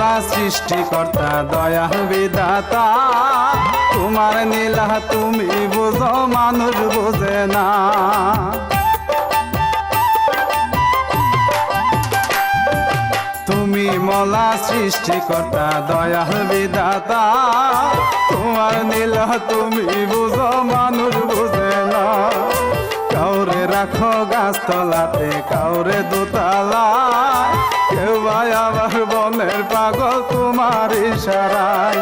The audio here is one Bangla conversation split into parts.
মলা সৃষ্টিকর্তা দয়াল বিধাতা, তোমার নীলা তুমি বুঝো মানুষ বুঝে না। তুমি মলা সৃষ্টিকর্তা দয়াল বিধাতা, তোমার নীলা তুমি বুঝো মানুষ বুঝে না। কাউরে রাখো গাছতলাতে, কাউরে দোতলায়, কেউ ভাই আবার বনের পাগল তোমার ইশারায়।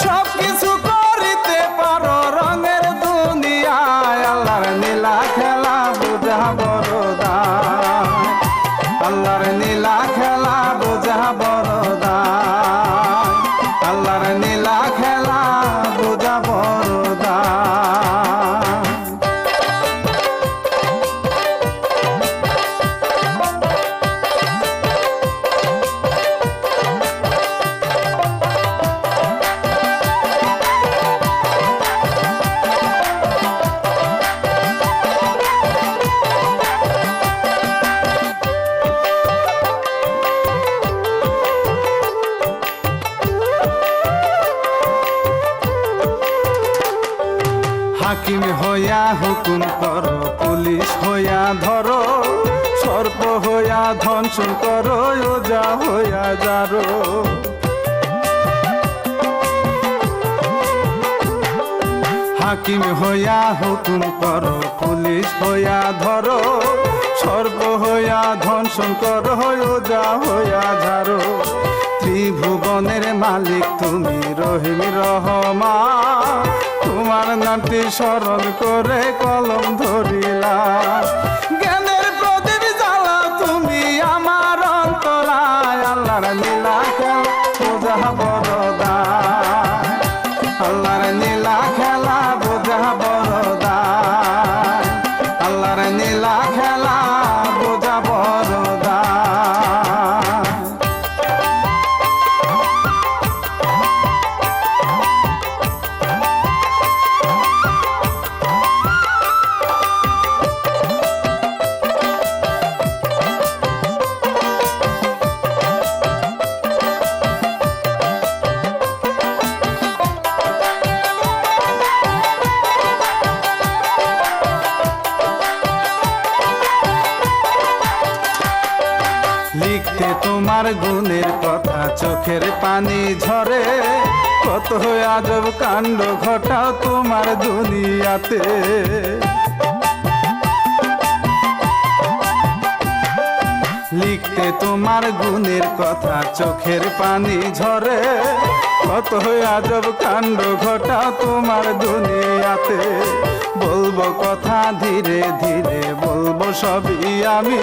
সব কিছু করিতে পারো রঙের দুনিয়ায়, আল্লাহর নীলা খেলা বুঝা বড় দায়, আল্লাহর নীলা খেলা বুঝা বড় দায়, আল্লাহর নীলা খেলা বুঝা বড় দায়। হাকিম হইয়া হুকুম করো, পুলিশ হইয়া ধরো, সর্প হইয়া ধ্বংসন করো, ওজা হইয়া যারো। হাকিম হইয়া হুকুম করো, পুলিশ হইয়া ধরো, সর্প হইয়া ধ্বংসন করো, ওজা হইয়া যারো। ত্রিভুবনের মালিক তুমি রহিম রহমান, তোমার নামটি স্মরণ করে কলম ধরিলাম। জ্ঞানের প্রদীপ জ্বালা তুমি আমার অন্তরায়, আল্লাহর নীলা খেলা বোঝা বড় দায়, আল্লাহর নীলা খেলা বোঝা বড় দায়, আল্লাহর নীলা খেলা বোঝা বড় দায়। লিখতে তোমার গুণের কথা চোখের পানি ঝরে, কত আজব কাণ্ড ঘটাও তোমার দুনিয়াতে। লিখতে তোমার গুণের কথা চোখের পানি ঝরে, কত আজব কাণ্ড ঘটাও তোমার দুনিয়াতে। বলবো কথা ধীরে ধীরে, বলবো সবই আমি,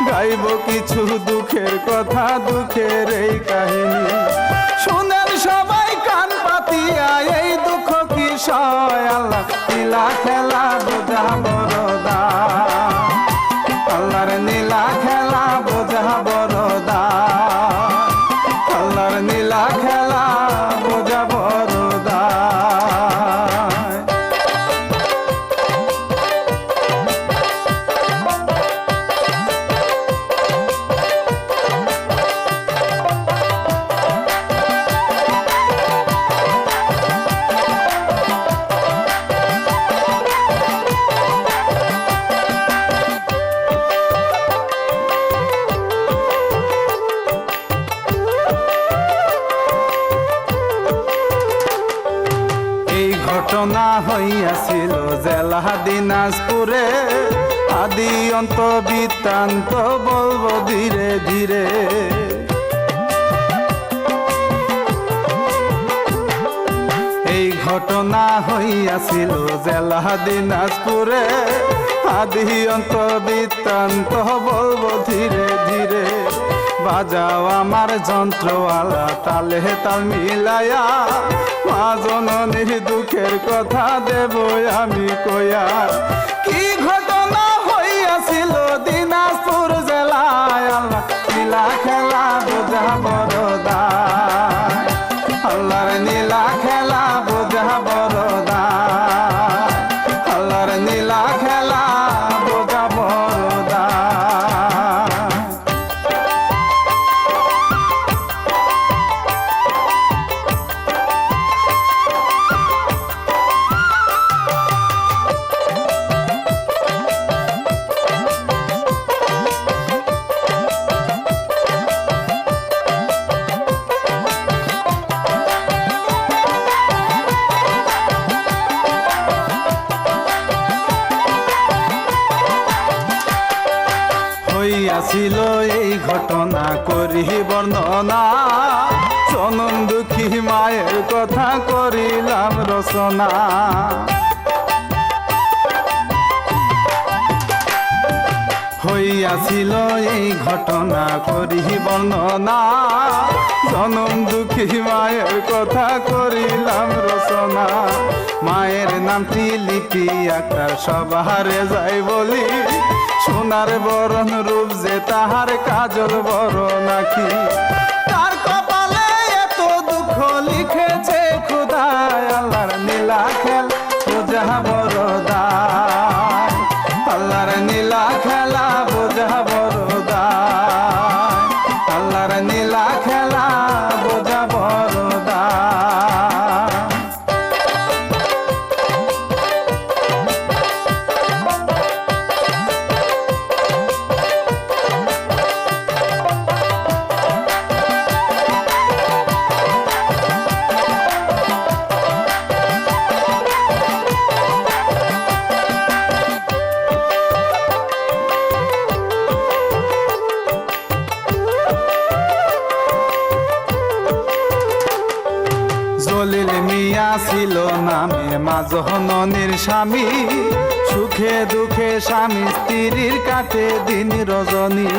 গাইব কিছু দুঃখের কথা, দুঃখের এই কাহিনী। শুনেন সবাই কান পাতিয়া, এই দুঃখ কি সয়, আল্লাহ নীলা খেলা বোঝা বড় দায়, আল্লাহর নীলা খেলা বোঝা বড় দায়, আল্লাহর নীলা খেলা বোঝা বড় দায়। ঘটনা হইয়াছিল জেলা দিনাজপুরে, আদি অন্ত বৃত্তান্ত বলবো ধীরে ধীরে। এই ঘটনা হইয়াছিল জেলা দিনাজপুরে, আদি অন্ত বৃত্তান্ত বলবো ধীরে ধীরে। বাজাও আমার যন্ত্রওয়ালা তালে তাল মিলায়া, মা জননীর দুঃখের কথা দেব আমি কয়া। কি ঘটনা হইয়াছিল দিনাজপুর জেলায়, আল্লাহ নীলা খেলা বোঝা বড় দায়, আল্লাহর নীলা খেলা বোঝা বড় দায়, আল্লাহর নীলা খেলা বোঝা বড় দায়। হইয়াছিল এই ঘটনা করি বর্ণনা, জনম দুঃখী মায়ের কথা করিলাম রচনা। হইয়াছিল এই ঘটনা করি বর্ণনা, জনম দুঃখী মায়ের কথা করিলাম রচনা। মায়ের নামটি লিপি আকার সবারে যাই বলি, সোনার বরণ রূপ যে তাহার কাজল বড় নাকি। তার কপালে এত দুঃখ লিখেছে খোদায়, আল্লাহর নীলা খেল বোঝা বড় দায়, আল্লাহর নীলা খেলা বোঝা বড় দায়, আল্লাহর নীলা খেলা বোঝা বড় দায়। জলিল মিয়া ছিল নামে মা জননীর স্বামী, সুখে দুঃখে স্বামী স্ত্রীর কাটে দিন রজনী।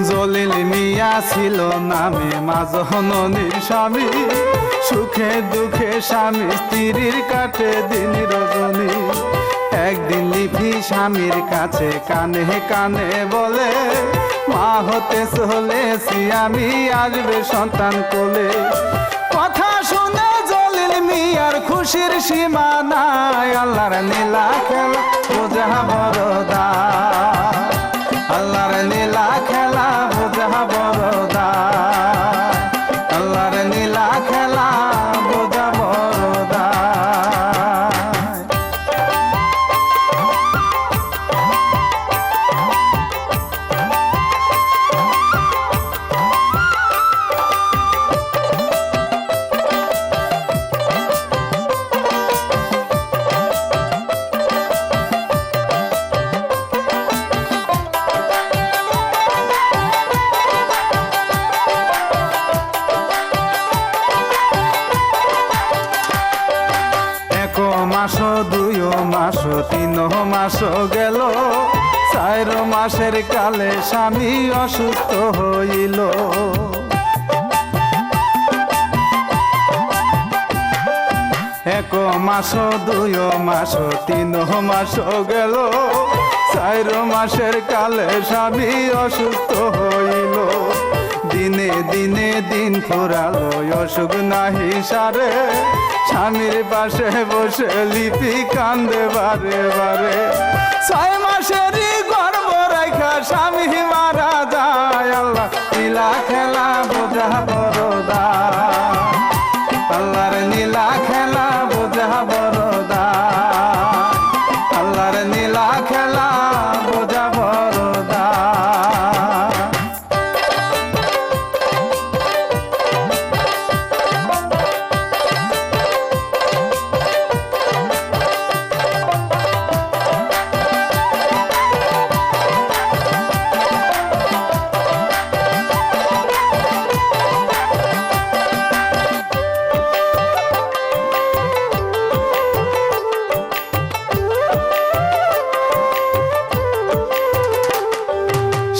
জলিল মিয়া ছিল নামে মা জননীর স্বামী, সুখে দুঃখে স্বামী স্ত্রীর কাটে দিন রজনী। একদিন লিপি স্বামীর কাছে কানে কানে বলে, মা হতে চলেছি আমি, আসবে সন্তান কোলে। কথা শুনে জলিল মিয়ার খুশির সীমা নাই, আল্লাহর নীলা খেলা বোঝা বড় দায়, আল্লাহর নীলা খেলা বোঝা বড় দায়, আল্লাহর নীলা খেলা বোঝা বড় দায়। মাস দুই মাস তিন মাস গেল, 4 মাসের কালে স্বামী অসুস্থ হইল। এক মাস দুই মাস তিন মাস গেল, 4 মাসের কালে স্বামী অসুস্থ হইল। দিনে দিনে দিন ফুরালো অসুখ নাহি সারে, স্বামীর পাশে বসে লিপি কান্দে বারে বারে। 6 মাসেরই গর্ভ রাখা স্বামী মারা যায়, আল্লাহ নীলা খেলা বোঝা বড় দায়, আল্লাহর নীলা খেলা বোঝা বড় দায়, আল্লাহর নীলা খেলা বোঝা বড় দায়।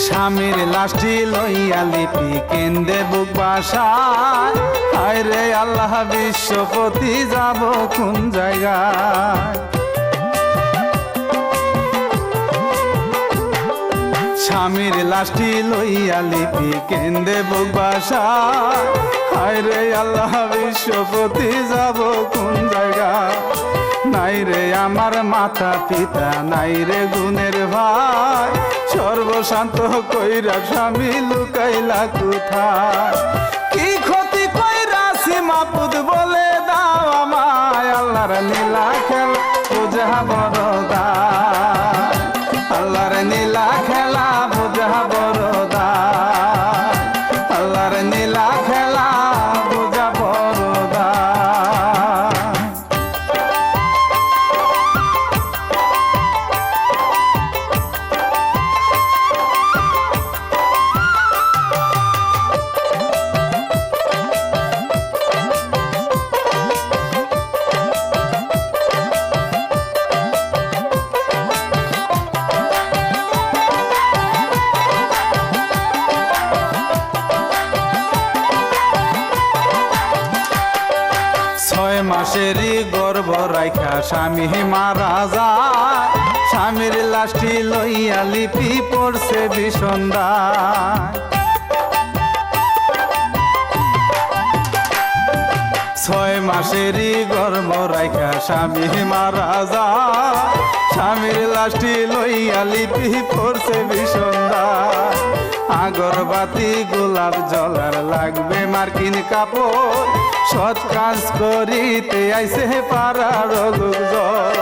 স্বামীর লাশটি লইয়া লিপি কেন্দে বুক বাসায়, হায় রে আল্লাহ বিশ্বপতি যাব কোন জায়গায়। স্বামীর লাশটি লইয়া লিপি কেন্দে বুক বাসায়, হায় রে আল্লাহ বিশ্বপতি যাব কোন জায়গায়। নাই রে আমার মাতা পিতা, নাই রে গুণের ভাই, সর্বশান্ত কইরা স্বামী লুকাইলা কোথায়। কি ক্ষতি কইরাছি মাপুত বলে দাও আমায়, আল্লাহর নীলা খেলা বোঝা বড় দায়, আল্লাহর নীলা খেলা বোঝা বড় দায়, আল্লাহর নীলা খেলা বোঝা বড় দায়। মাসেরই গর্ভ রাইখা স্বামী মারা যায়, স্বামীর লাশটি লইয়া লিপি পড়ছে বিষন্দায়। 6 মাসেরই গর্ভ রাইখা স্বামী মারা যায়, স্বামীর লাশটি লইয়া লিপি পড়ছে বিষন্দায়। আগরবাতি গোলাপ জলার লাগবে মার্কিন কাপড়, সৎ কাজ করিতে আইছে পাড়ার লোকজন।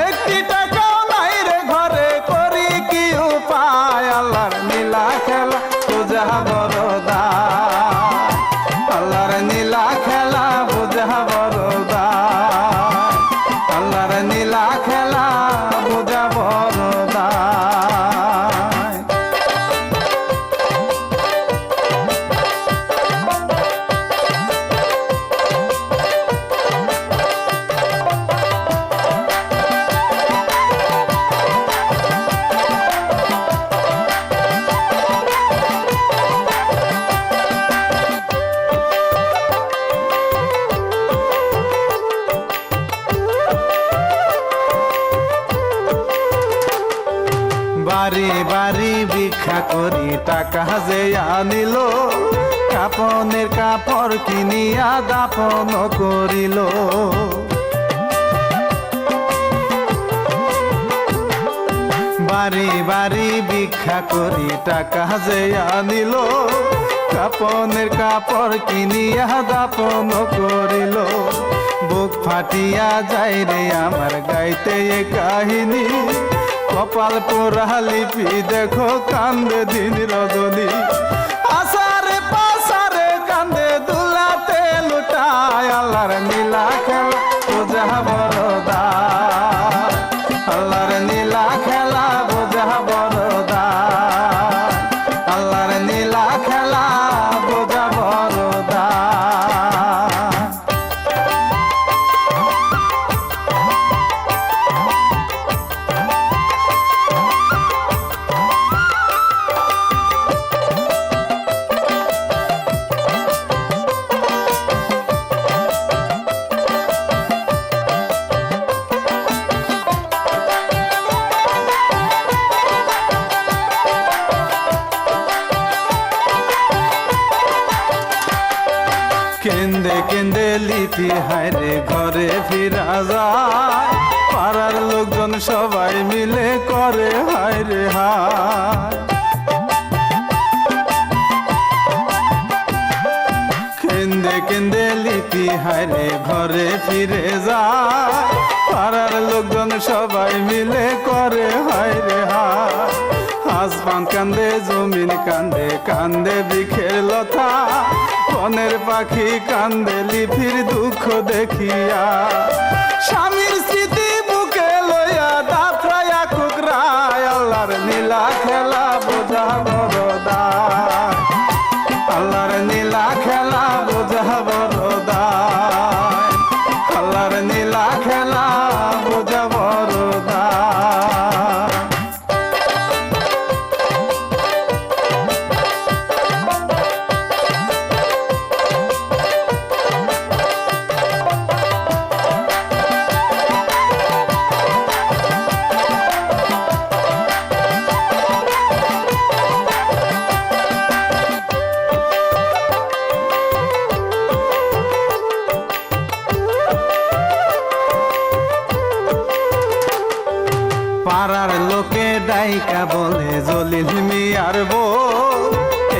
একটি টাকাও নাই রে ঘরে, করি কি উপায়, আল্লাহর নীলা খেলা বুঝা বড়দা, আল্লাহর নীলা খেলা বুঝা বড়দা, আল্লাহর নীলা খেলা বুঝা বড়দা। বাড়ি বাড়ি ভিক্ষা করি টাকা যে আনিল, কাপনের কাপড় কিনিয়া দাপন করিল। বাড়ি বাড়ি ভিক্ষা করি টাকা যে আনিল, কাপনের কাপড় কিনিয়া দাপন করিল। বুক ফাটিয়া যাই রে আমার গাইতে এ কাহিনী, কপাল পোড়া লিপি দেখো কান্দে দিন রজনী। আসারে পাসারে কান্দে দুলাতে লুটায়, আল্লাহর নীলা খেলা বুঝা বড়দা, আল্লাহর নীলা খেলা বুঝা বড়দা, আল্লাহর নীলা খেলা বুঝা বড়দা। কেন্দে কেন্দে লিপি হায়রে ঘরে ফিরা যায়, পাড়ার লোকজন সবাই মিলে করে হায়রে হায়। কেন্দে কেন্দে লিপি হায়রে ঘরে ফিরে যায়, পাড়ার লোকজন সবাই মিলে করে হায়রে হায়। আসমান কান্দে জমিন কান্দে, কান্দে বৃক্ষের লতা, বনের পাখি কান্দে লিপির দুঃখ দেখিয়া। স্বামীর স্মৃতি বুকে লইয়া দাফরায়া কুকরায়, আল্লাহর নীলা খেলা বোঝা বড়দা, আল্লাহর নীলা খেলা বোঝা বড়দা, আল্লাহর নীলা খেলা বোঝা বড়দা। পাড়ার লোকে ডাইকা বলে জলিল মিয়ার বউ,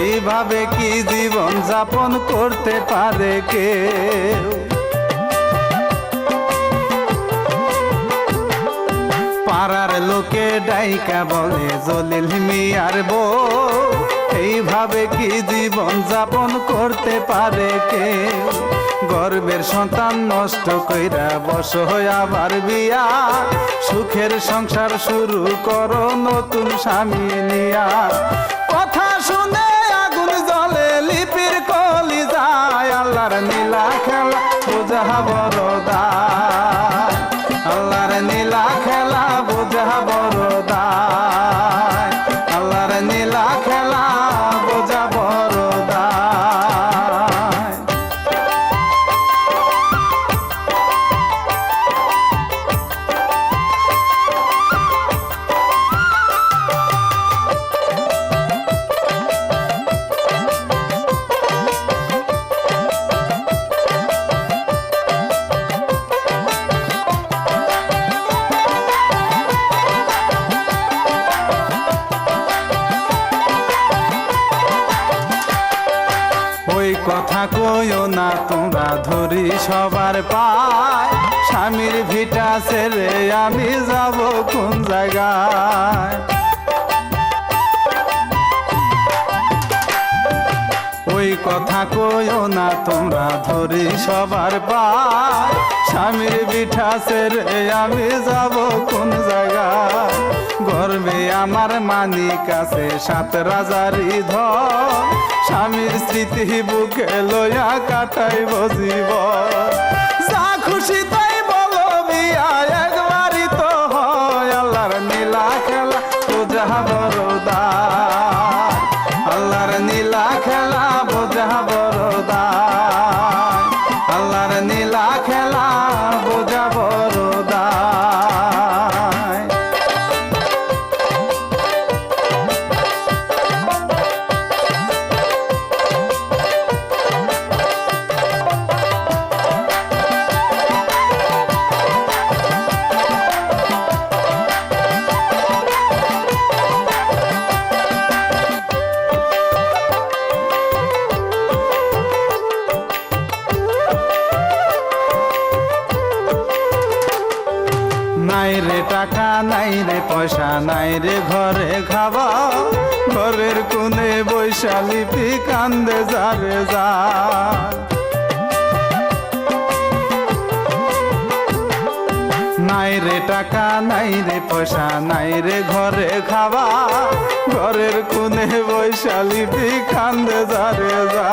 এইভাবে কি জীবন যাপন করতে পারে কেউ? পাড়ার লোকে ডাইকা বলে জলিল মিয়ার বউ, এইভাবে কি জীবন যাপন করতে পারে কেউ? গর্বের সন্তান নষ্ট কইরা বস আবার বিয়া, সুখের সংসার শুরু করো নতুন স্বামী নিয়া। কথা শুনে আগুন জ্বলে লিপির কলি যায়, আল্লাহর নীলা খেলা বুঝা বড়দা, আল্লাহর নীলা খেলা বুঝা বড়দা, আল্লাহর নীলা খেলা বুঝা বড়দা। কথা কইও না তোমরা ধরি সবার পায়, স্বামীর ভিটা ছেড়ে আমি যাব কোন জায়গায়। ওই কথা কইও না তোমরা ধরি সবার পায়, স্বামীর বিঠা ছেড়ে আমি যাব কোন জায়গায়। গর্বে আমার মানিক আছে 7 রাজারই ধন, স্বামীর স্মৃতি বুকে লইয়া কাটাইব জীবন। যা খুশি তাই বলো বিয়া একবারই তো হয়, আল্লাহর নীলা খেলা বোঝা বড় দায়, আল্লাহর নীলা খেলা বোঝা বড় দায়, আল্লাহর নীলা খেলা বোঝা বড় দায়। নাই রে টাকা নাই রে পয়সা নাই রে ঘরে খাওয়া, ঘরের কোণে বৈশালিপি কান্দে যারে যা। নাই রে টাকা নাই রে পয়সা নাই রে ঘরে খাওয়া, ঘরের কোণে বৈশালিপি কান্দে যারে যা।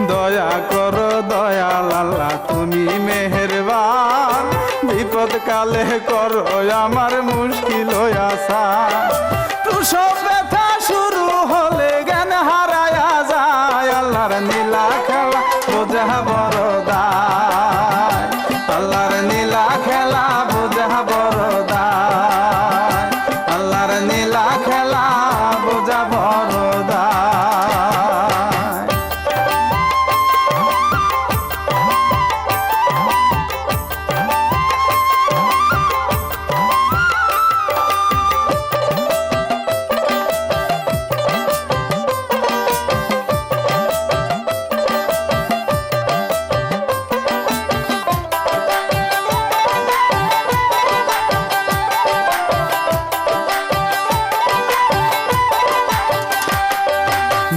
দয়া করো দয়াল আল্লাহ তুমি মেহেরবান, বিপদ কালে করো আমার মুশকিল আসা। প্রসব ব্যথা শুরু হলে জ্ঞান হারায়া যায়, আল্লাহর নীলা খেলা বোঝা বড় দায়, আল্লাহর নীলা খেলা বোঝা বড় দায়, আল্লাহর নীলা খেলা বোঝা বড় দায়।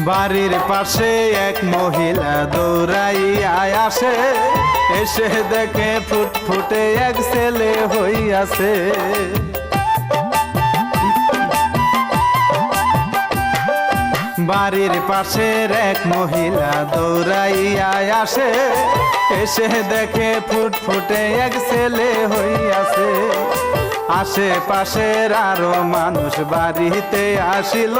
বাড়ির পাশে এক মহিলা দৌড়াইয়া আসে, এসে দেখে ফুটফুটে এক ছেলে হইয়াছে। বাড়ির পাশের এক মহিলা দৌড়াইয়া আসে, এসে দেখে ফুটফুটে এক ছেলে হইয়াছে। আশেপাশের আরো মানুষ বাড়িতে আসিল,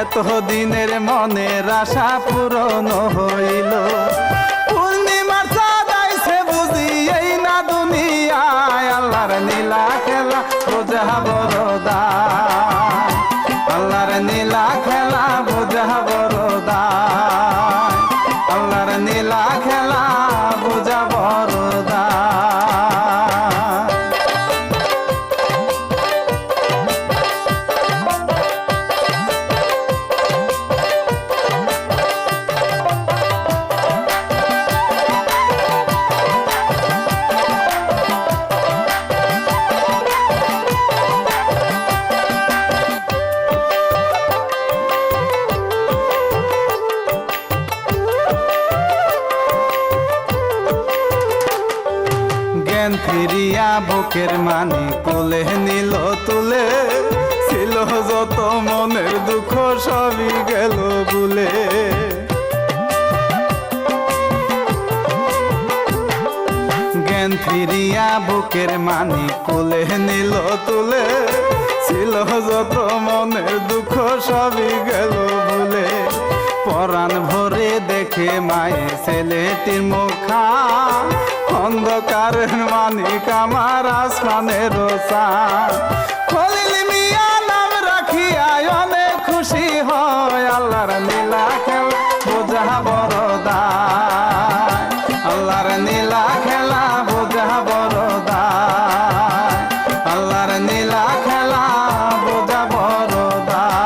এত দিনের মনের আশা পূরণ হইল। পূর্ণিমার চাঁদ আইছে বুঝি এই না দুনিয়ায়, আল্লাহর নীলা খেলা বোঝা বড় দায়, আল্লাহর নীলা খেলা বোঝা বড় দায়, আল্লাহর নীলা খেলা বোঝা বড় দায়। জ্ঞান ফিরিয়া বুকের মানি কোলে নিল তুলে, ছিল যত মনের দুঃখ সবই গেল ভুলে। জ্ঞান ফিরিয়া বুকের মানি কোলে নিল তুলে, ছিল যত মনের দুঃখ সবই গেল ভুলে। পরাণ ভরে দেখে মায়ে ছেলেটির মুখা, অন্ধকারের মানিক আমার আসমানের চাঁদ। খলিল মিয়া নাম রাখিয়া অনেক খুশি হয়, আল্লাহর নীলা খেলা বোঝা বড় দায়, আল্লাহর নীলা খেলা বোঝা বড় দায়, আল্লাহর নীলা খেলা বোঝা বড় দায়।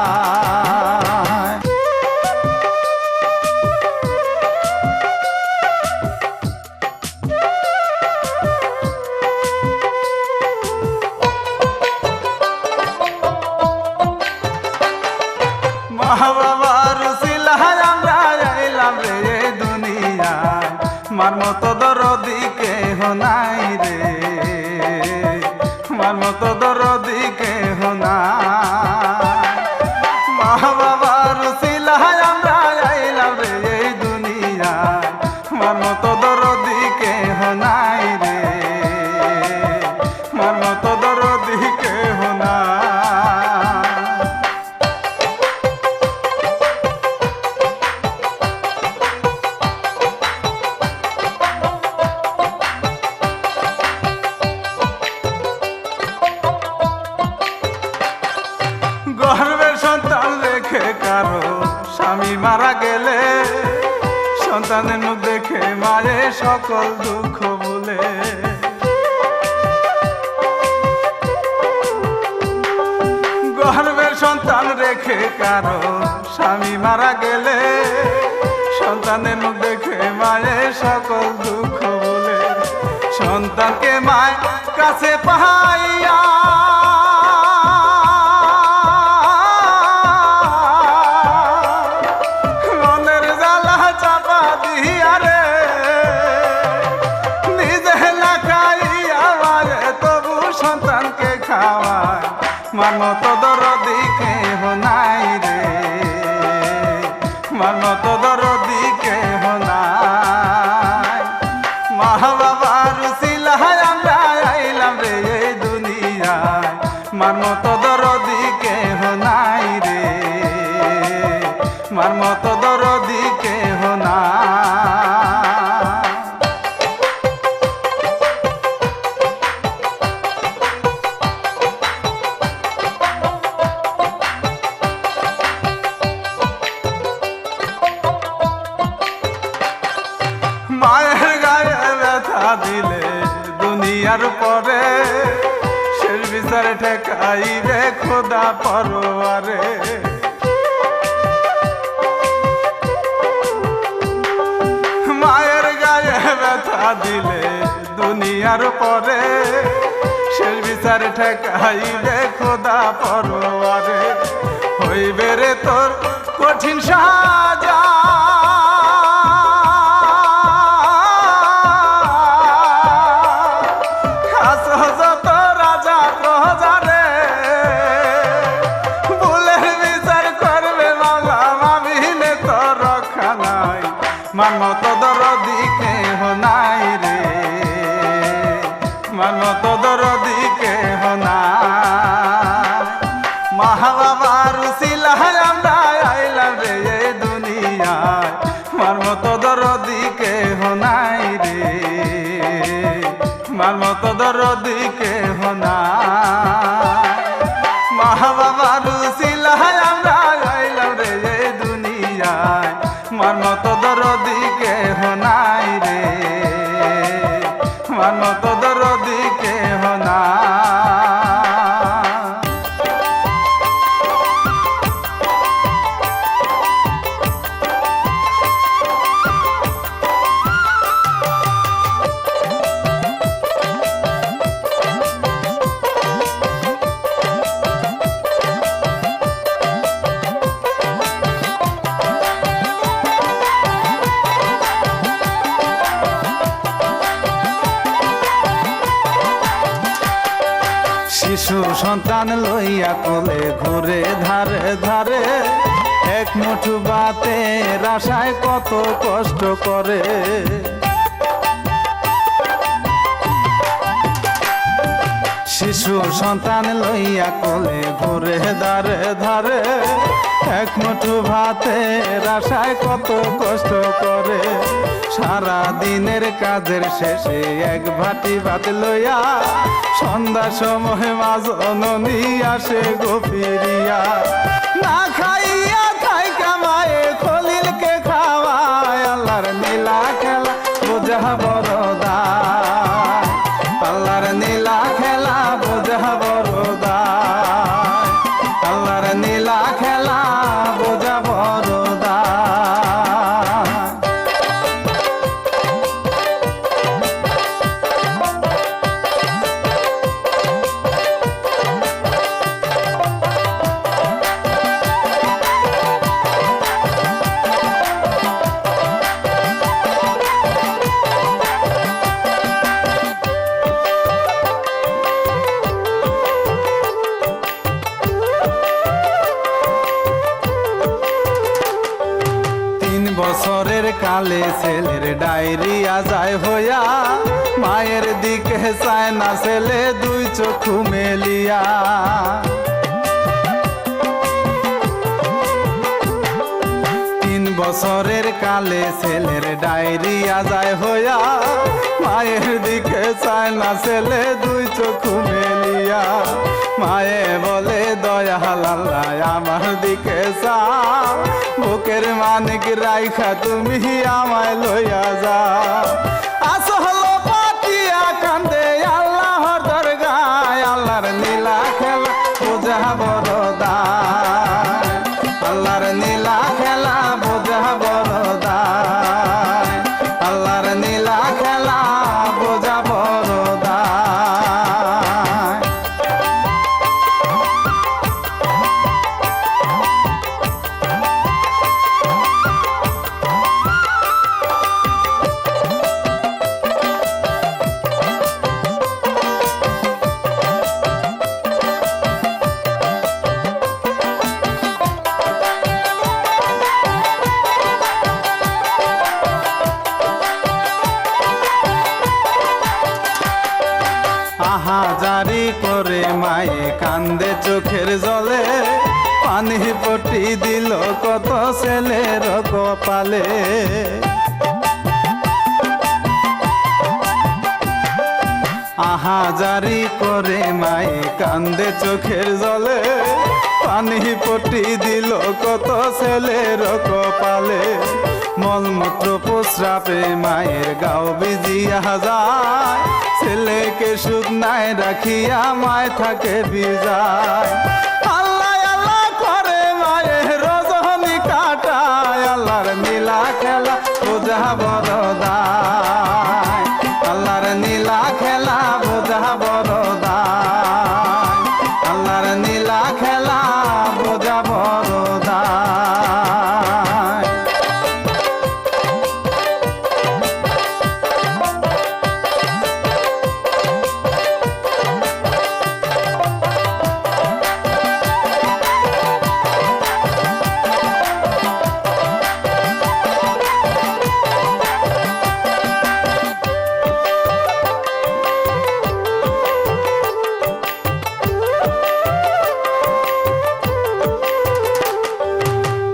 মা বাবার উসিলায় আমরা আইলাম রে দুনিয়ায়, মার মতো দরদি কেহ নাই রে, মার মতো দরদি কেহ নাই। মা বাবার উসিলায় আমরা আইলাম রে দুনিয়ায়, মার মতো দরদি কেহ নাই রে, মার মতো দরদি কেহ নাই। গর্ভের সন্তান রেখে কারো স্বামী মারা গেলে, সন্তানের মুখ দেখে মায়ের সকল দুঃখ ভুলে। গর্ভের সন্তান রেখে কারো স্বামী মারা গেলে, সন্তানের মুখ দেখে মায়ের সকল দুঃখ ভুলে। সন্তানকে মায়ের কাছে পাইয়া মনের জ্বালা চাপা দিয়া রে, নিজে না খাইয়া মারে তবু সন্তানকে খাওয়ায়, মার মতো দরদি কেহ নাই রে, মার মতো দরদি কেহ নাই। মা বাবার উসিলায় আমরা আইলাম রে দুনিয়ায়, মার মতো দরদি কেহ নাই রে, মার মতো দরদি কেহ নাই। মায়ের গায়ে ব্যথা দিলে দুনিয়ার পরে, শেষ বিচার ঠেকাইবে খোদা পরোয়ারে। মায়ের গায়ে ব্যথা দিলে দুনিয়ার পরে, শেষ বিচার ঠেকাইবে খোদা পরোয়ারে। হইবে রে তোর কঠিন সাজা, যত রাজা প্রজারে, ভুলের বিচার করবে মাওলা, মামিনে তো রক্ষা নাই। মার মতো দরদি কেহ নাই রে, মার মতো দরদি কেহ নাই। মা বাবার উসিলায় আমরা আইলাম রে দুনিয়ায়, মার মতো দরদি কেহ নাই রে, মার মতো দরদি কেহ নাই। মা বাবার উসিলায় আমরা আইলাম রে দুনিয়ায়, মার মতো দরদি কেহ নাই রে, মার মতো দরদি কেহ নাই। শিশু সন্তান লইয়া কোলে ঘুরে ধারে ধারে, এক মুঠো ভাতের আশায় কত কষ্ট করে। শিশু সন্তান লইয়া কোলে ঘুরে ধারে ধারে, এক মুঠো ভাতের আশায় কত কষ্ট করে। সারা দিনের কাজের শেষে এক ভাটি ভাত লইয়া, সন্ধ্যা সময় মা জননী আসে গো ফিরিয়া। না খাইয়া থাইকা মায়ে খলিলকে খাওয়ায়, আল্লাহর নীলা খেলা বোঝা বড় দায়, আল্লাহর নীলা খেলা বোঝা বড় দায়, আল্লাহর নীলা খেলা বোঝা বড় দায়। বছরের কালে ছেলের ডায়রিয়া যায় হইয়া, মায়ের দিকে চায় না ছেলে দুই চক্ষু মেলিয়া। 3 বছরের কালে ছেলের ডায়রিয়া যায় হইয়া, মায়ের দিকে চায় না ছেলে দুই চক্ষু মেলিয়া। মায়ে বলে দয়াল আল্লাহ আমার দিকে চাও, বুকের মানিক রাইখা তুমি আমায় লইয়া যাও। আসল পাতিয়া কান্দে আল্লাহর দরগায়, আল্লাহর নীলা খেলা বোঝা বড় দায়, আল্লাহর নীলা খেলা বোঝা বড় দায়, আল্লাহর নীলা খেলা বোঝা বড় দায়। আহাজারি করে মায়ে কান্দে চোখের জলে, পানি পটি দিল কত ছেলের কপালে। আহাজারি করে মায়ে কান্দে চোখের জলে, পানি পটি দিল কত ছেলের কপালে। মলমূত্র প্রস্রাবে মায়ের গাও ভিজিয়া যায়, ছেলেকে শুকনায় রাখিয়া মায় থাকে ভিজায়। আল্লাহ আল্লাহ করে মায়ের রজনী কাটায়, আল্লাহর নীলা খেলা বোঝা বড় দায়, আল্লাহর নীলা খেলা বোঝা বড় দায়, আল্লাহর নীলা খেলা বোঝা বড় দায়।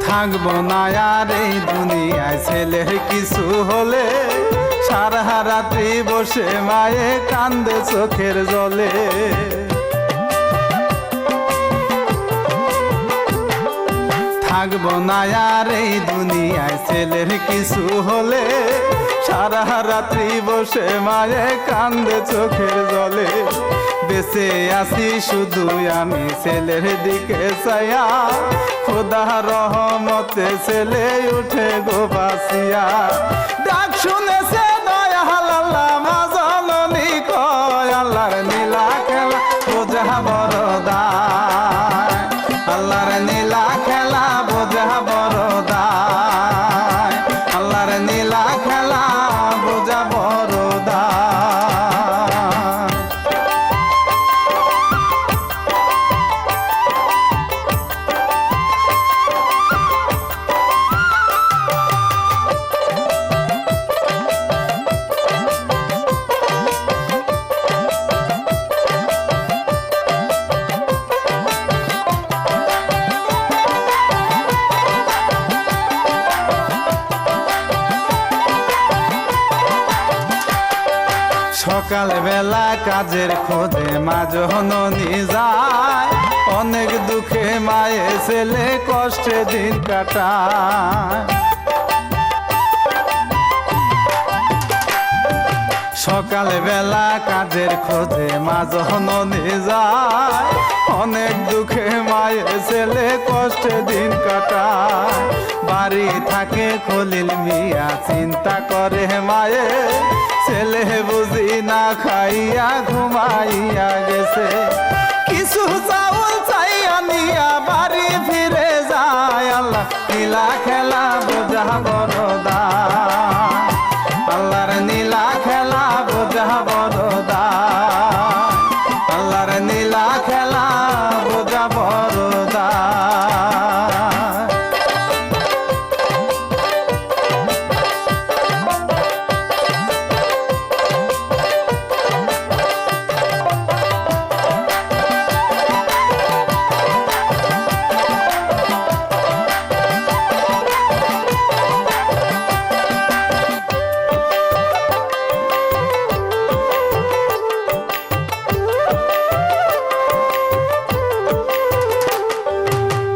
থাকবো না আর এই দুনিয়ায় ছেলের কিছু হলে, সারা রাত্রি বসে মায়ে কান্দে চোখের জলে। থাকবো না আর এই দুনিয়ায় ছেলের কিছু হলে, সারা রাত্রি বসে মায়ে কান্দে চোখের জলে। বেঁচে আছি শুধু আমি ছেলের দিকে চাইয়া, খোদা রহমতে ছেলে উঠে গো বাসিয়া। ডাক শুনেছে দয়াল আল্লাহ মা জননী কয়, আল্লাহর নীলা খেলা বোঝা বড় দায়, আল্লাহর নীলা খেলা বোঝা বড় দায়, আল্লাহর নীলা খেলা বোঝা বড় দায়। সকাল বেলা কাজের খোঁজে মা জননী যায়, অনেক দুঃখে মায়ে ছেলে কষ্টে দিন কাটায়। সকাল বেলা কাজের খোঁজে মা জননী যায়, অনেক দুঃখে মায়ে ছেলে কষ্টে দিন কাটায়। বাড়ি থাকে খলিল মিয়া চিন্তা করে মায়ে, ছেলে বুঝি না খাইয়া ঘুমাইয়া গেছে। কিছু চাউল চাইয়া নিয়া বাড়ি ফিরে যায়, আল্লাহ নীলা খেলা বোঝা বড় দায়, আল্লাহর নীলা খেলা বোঝা বড় দায়, আল্লাহর নীলা খেলা বোঝা বড় দায়।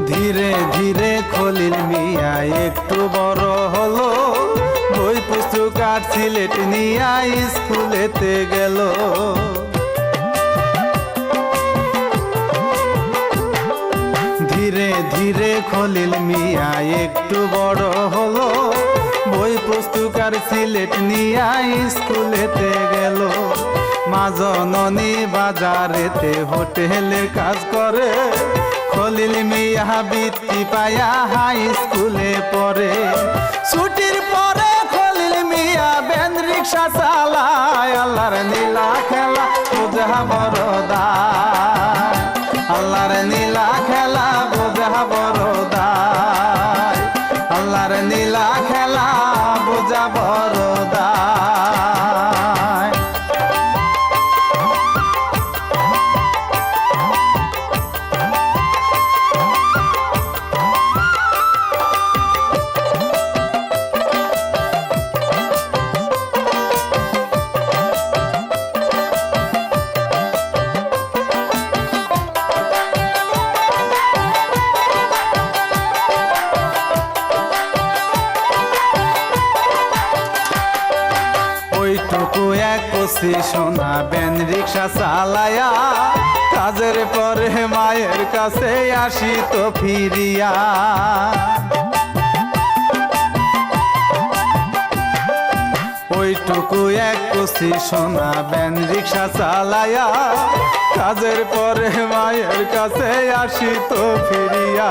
ধীরে ধীরে খলিল মিয়া একটু বড় হলো, বই পুস্তক আর সিলেট নিয়া স্কুলেতে গেল। ধীরে ধীরে খলিল মিয়া একটু বড় হলো, বই পুস্তক আর সিলেট নিয়া স্কুলেতে গেল। মা জননী বাজারেতে হোটেলে কাজ করে, খলিল মিয়া বৃত্তি পায়া হাই স্কুলে পড়ে। ছুটির পরে খলিল মিয়া ভ্যান রিক্সা চালায়, আল্লাহর নীলা খেলা বোঝা বড়দা, আল্লাহর নীলা খেলা বোঝা বড়দা, আল্লাহর নীলা খেলা বোঝা বড়দা। ওইটুকু এক কষি সোনা ভ্যান রিক্সা চালায়া, কাজের পরে মায়ের কাছে আসিত ফিরিয়া। ওইটুকু এক কষি সোনা ভ্যান রিক্সা চালায়া, কাজের পরে মায়ের কাছে আসিত ফিরিয়া।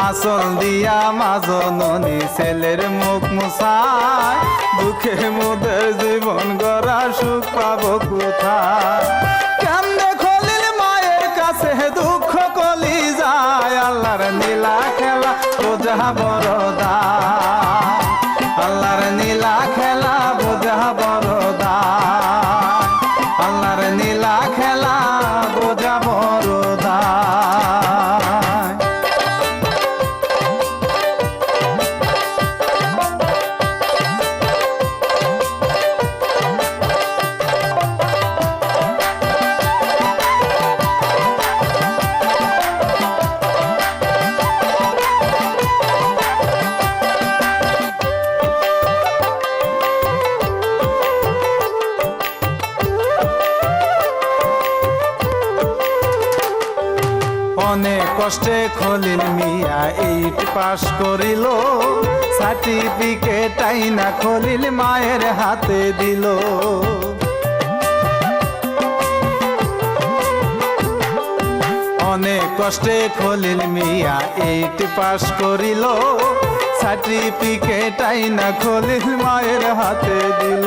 আসল দিয়া মা জননী ছেলের মুখ মুছায়, দুঃখে মোদের জীবন গড়া সুখ পাবো কোথায়। কেমনে খলিল মায়ের কাছে দুঃখ কলি যায়, আল্লাহর নীলা খেলা বোঝা বড়দা, আল্লাহর নীলা খেলা বোঝা বড়দা, আল্লাহর নীলা খেলা বোঝা বড়দা। অনেক কষ্টে খলিল মিয়া 8 পাস করিল, সার্টিফিকেট আইনা খলিল মায়ের হাতে দিল। অনেক কষ্টে খলিল মিয়া 8 পাস করিল, সার্টিফিকেট আইনা খলিল মায়ের হাতে দিল।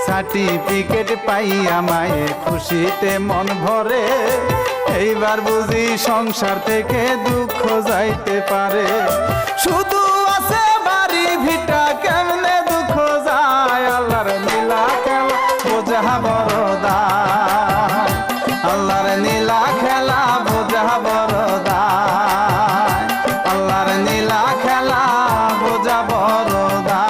সার্টিফিকেট পাইয়া মায়ে খুশিতে মন ভরে, এইবার বুঝি সংসার থেকে দুঃখ যাইতে পারে। শুধু আছে বাড়ি ভিটা, কেমনে দুঃখ যায়, আল্লাহর নীলা খেলা বোঝা বড়দা, আল্লাহর নীলা খেলা বোঝা বড়দা, আল্লাহর নীলা খেলা বোঝা বড়দা।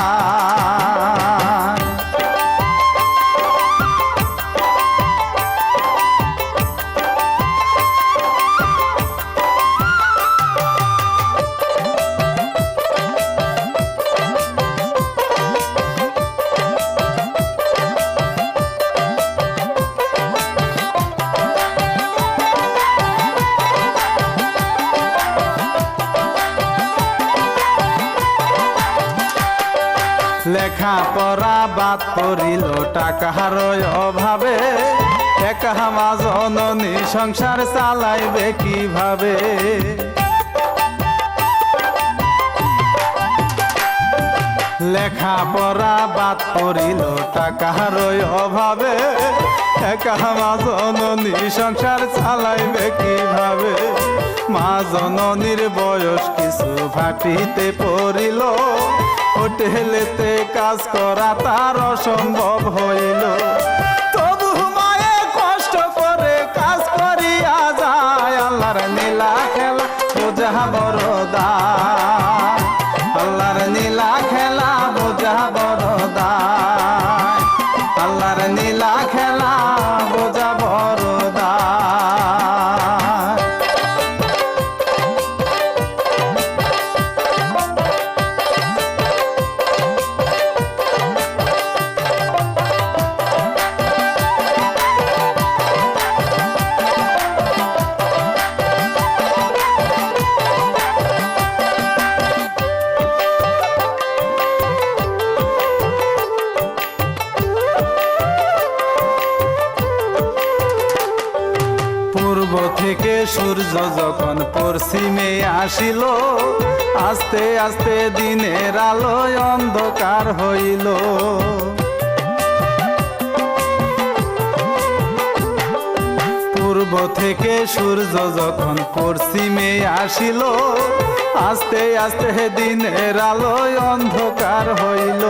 লেখা পড়া বাদ পড়িল টাকার অভাবে, একা মা জননী সংসার চালাইবে কিভাবে। লেখা পড়া বাদ পড়িল টাকার অভাবে, একা মা জননী সংসার চালাইবে কিভাবে। মা জননীর বয়স কিছু ভাটিতে পড়িল, হোটেলেতে কাজ করা তার অসম্ভব হইল। তবু মায়ে কষ্ট করে কাজ করিয়া যায়, আল্লাহর নীলা খেলা বোঝা বড়দা, আল্লাহর নীলা খেলা বোঝা বড়দা, আল্লাহর নীলা খেলা বোঝা বড়দা। পশ্চিমে আসিল, আস্তে আস্তে দিনের আলোয় অন্ধকার হইল। পূর্ব থেকে সূর্য যখন পশ্চিমে আসিল, আস্তে আস্তে দিনের আলোয় অন্ধকার হইল।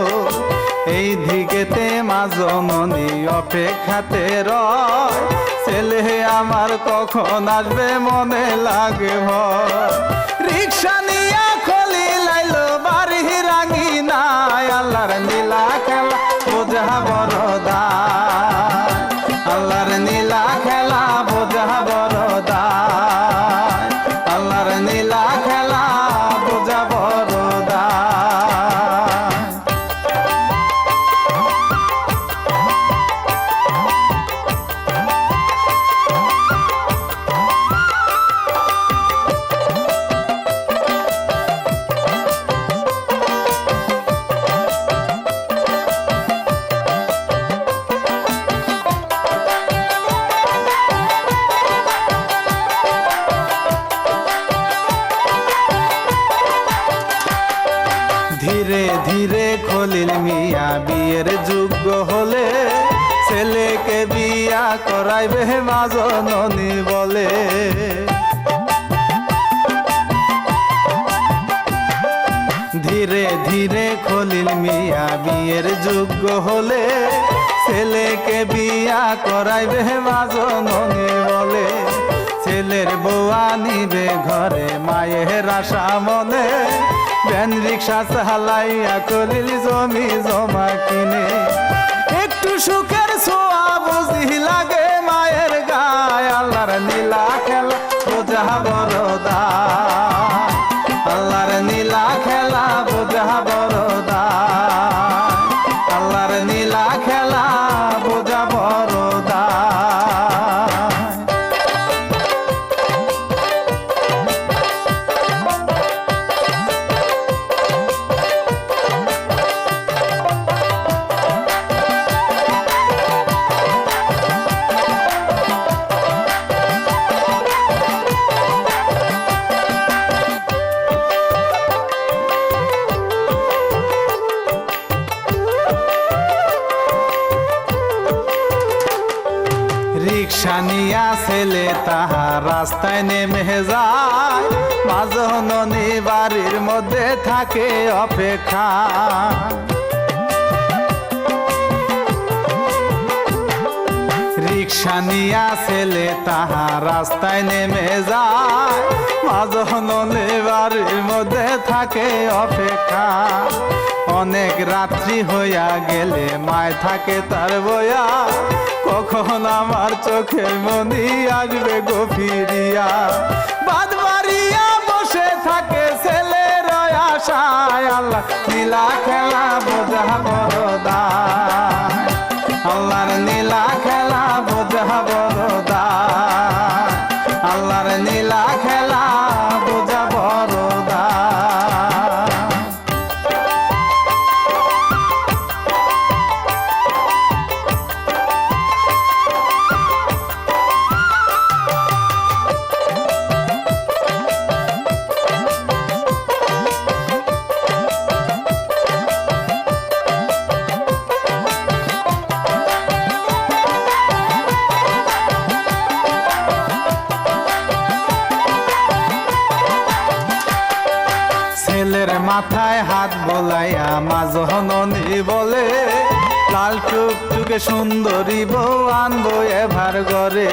এই দিকেতে মা জননী অপেক্ষাতে রয়, ছেলে আমার কখন আসবে মনে লাগে ভয়। রিক্সা নিয়া খলি লাইলো বাড়ি রাঙি নাই, আল্লাহর নীলা খেলা বোঝা বড় দায়, আল্লাহর নীলা খেলা বোঝা বড় দায়, আল্লাহর নীলা খেলা বোঝা বড় দায়। ধীরে ধীরে খলিল মিয়া বিয়ের যোগ্য হলে, ছেলেকে বিয়া করাইবে মা জননী বলে। ধীরে ধীরে খলিল মিয়া বিয়ের যোগ্য হলে, ছেলেকে বিয়া করাইবে মা জননী বলে। ছেলের বউয়া নিবে ঘরে মায়ের আশা মনে, ভ্যান রিক্সা চালাইয়া খলিল জমি জমা কিনে। একটু সুখের ছোঁয়া বুঝি লাগে মায়ের গায়, আল্লাহর নীলা খেলা বোঝা বড় দায়, আল্লাহর নীলা খেলা বোঝা বড় দায়, আল্লাহর নীলা খেলা বোঝা বড় দায়। রিক্সা নিয়া ছেলে তাহার রাস্তায় নেমে যায়, মা জননী বাড়ির মধ্যে থাকে অপেক্ষা। রিক্সা নিয়া ছেলে তাহার রাস্তায় নেমে যায়, মা জননী বাড়ির মধ্যে থাকে অপেক্ষা। অনেক রাত্রি হইয়া গেলে মায় থাকে তার বয়া, কখন আমার চোখে মনি আসবে গো ফিরিয়া। বাদ মারিয়া বসে থাকে ছেলের আশায়, আল্লাহ নীলা খেলা বোঝা বড় দায়, আল্লাহর নীলা খেলা বোঝা বড় দায়, আল্লাহর নীলা খেলা বোঝা বড় দায়। ছেলের মাথায় হাত বোলাইয়া মা জননী বলে, লাল টুকটুকে সুন্দরী বউ আনবো এবার ঘরে।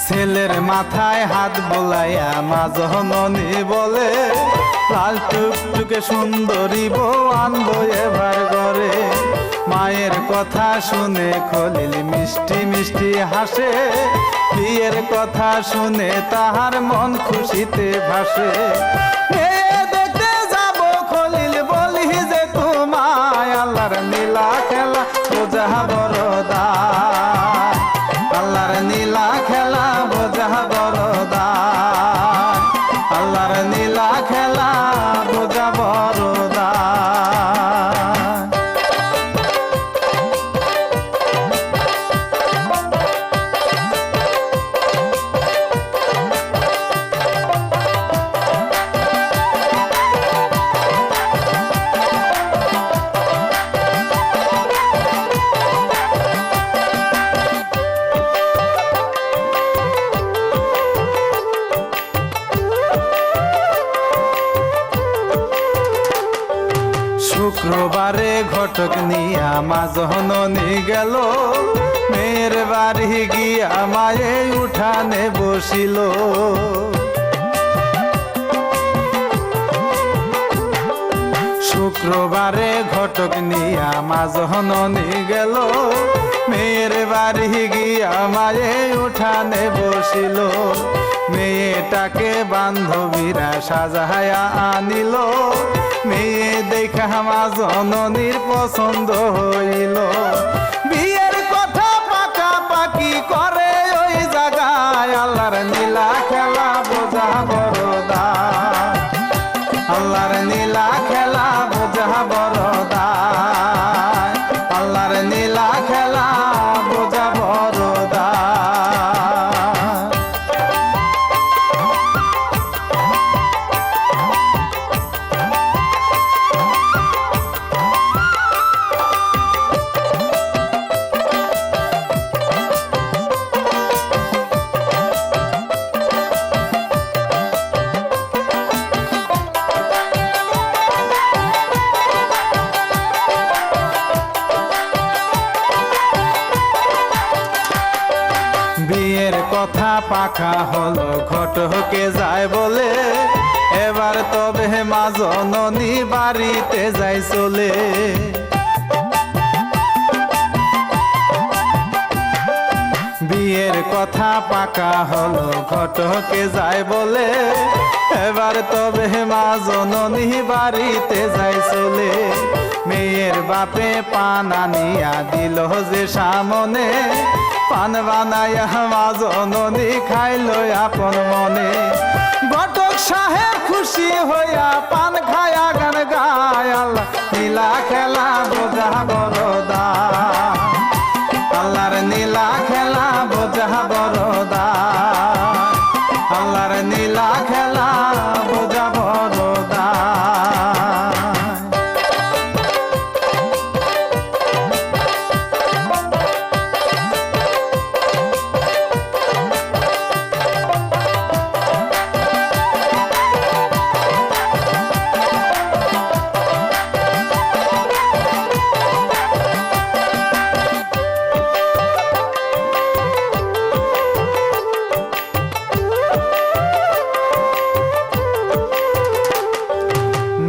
ছেলের মাথায় হাত বোলাইয়া মা জননী বলে, লাল টুকটুকে সুন্দরী বউ আনবো এবার ঘরে। মায়ের কথা শুনে খলিল মিষ্টি মিষ্টি হাসে, বিয়ের কথা শুনে তাহার মন খুশিতে ভাসে। দেখতে যাব খলিল বলি যে তোমায়, আল্লাহর নীলা খেলা বোঝা বড় দায়, আল্লাহর নীলা খেলা বোঝা বড় দায়, আল্লাহর নীলা খেলা বোঝা বড় দায়। ঘটক নিয়া মা জননী গেল, মেয়ের বাড়ি গিয়া মায়ে উঠানে বসিল। শুক্রবারে ঘটক নিয়া মা জননী গেল, মেয়ের বাড়ি গিয়া মায়ে উঠানে বসিল। মেয়েটাকে বান্ধবীরা সাজায়া আনিল, মেয়ে দেখা মা জননীর পছন্দ হইল। বিয়ের কথা পাকাপাকি করে ওই জায়গায়, আল্লাহর নীলা খেলা বোঝা বড়দা, আল্লাহর নীলা খেলা বোঝা বড়দা, আল্লাহর নীলা খেলা বোঝা বড়দা। বিয়ের কথা পাকা হলো, ঘটকে যায় বলে, এবার তবে মা জননী বাড়িতে যাই চলে। বিয়ের কথা পাকা হলো, ঘটকে যায় বলে, এবার তবে মা জননী বাড়িতে যাই চলে। মেয়ের বাপে পান আনিয়া দিল যে সামনে, পান বানাইয়া মা জননী খাইল আপন মনে। ঘটক সাহেব খুশি হইয়া পান খায়া গান গায়, আল্লাহ নীলা খেলা বোঝা বড়দা, আল্লাহর নীলা খেলা বোঝা বড়দা, আল্লাহর নীলা খেলা বোঝা বড়দা।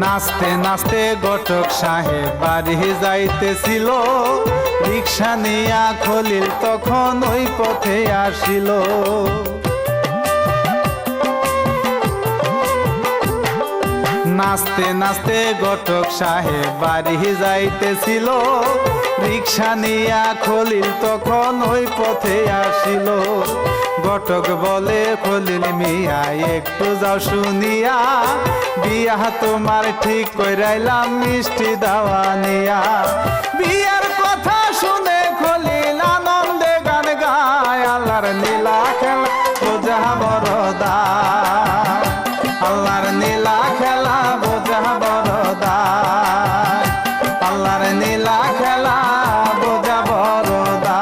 নাচতে নাচতে ঘটক সাহেব বাড়ি যাইতেছিল, রিক্সা নিয়া খলিল তখন ওই পথে আসিল। নাচতে নাচতে ঘটক সাহেব বাড়ি যাইতেছিল, রিক্সা নিয়া খলিল তখন ওই পথে আসিল। ঘটক বলে, খলিল মিয়া একটু যাও শুনিয়া, বিয়া তোমার ঠিক কইরাইলাম মিষ্টি দাওয়া নিয়া। বিয়ার কথা শুনে খলিল আনন্দে গান গায়, আল্লাহর নীলা খেলা বোঝা বড়দা, আল্লাহর নীলা খেলা বোঝা বড়দা, আল্লাহর নীলা খেলা বোঝা বড়দা।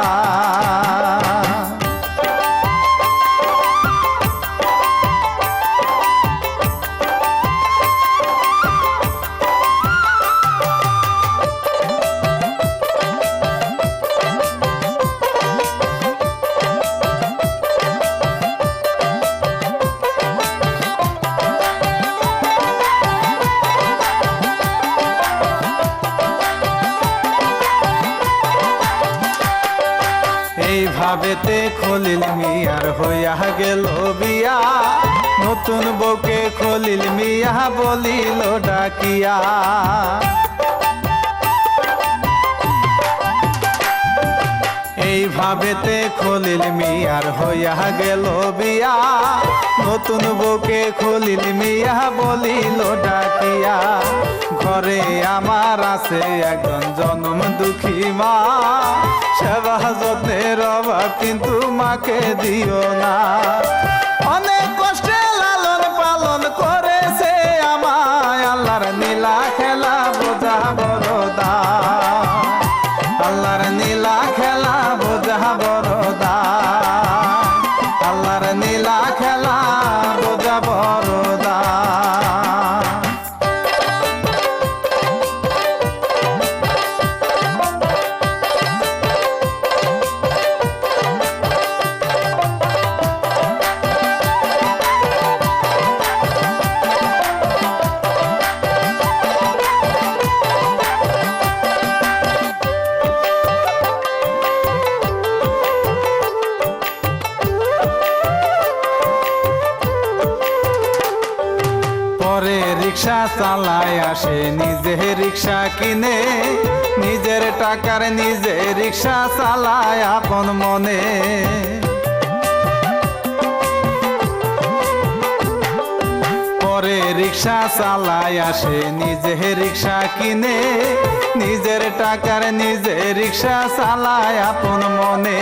এইভাবেতে খলিল মিয়ার হইয়া গেল বিয়া, নতুন বউকে খলিল মিয়া বলিল ডাকিয়া। এইভাবেতে খলিল মিয়ার হইয়া গেল বিয়া, নতুন বউকে খলিল মিয়া বলিল ডাকিয়া। ঘরে আমার আছে একজন জনম দুঃখী মা, সেবা যত্নের অভাব কিন্তু মাকে দিও না। অনেক কষ্টে লালন পালন করেছে আমায়, আল্লাহর নীলা খেলা বোঝা বড়দা, আল্লাহর নীলা খেলা বোঝা বড়দা, আল্লাহর নীলা খেলা বোঝা বড়দা। রিক্সা চালায় আসে, নিজে রিক্সা কিনে, নিজের টাকার নিজে রিক্সা চালায় আপন মনে। পরে রিক্সা চালায় আসে, নিজে রিক্সা কিনে, নিজের টাকার নিজে রিক্সা চালায় আপন মনে।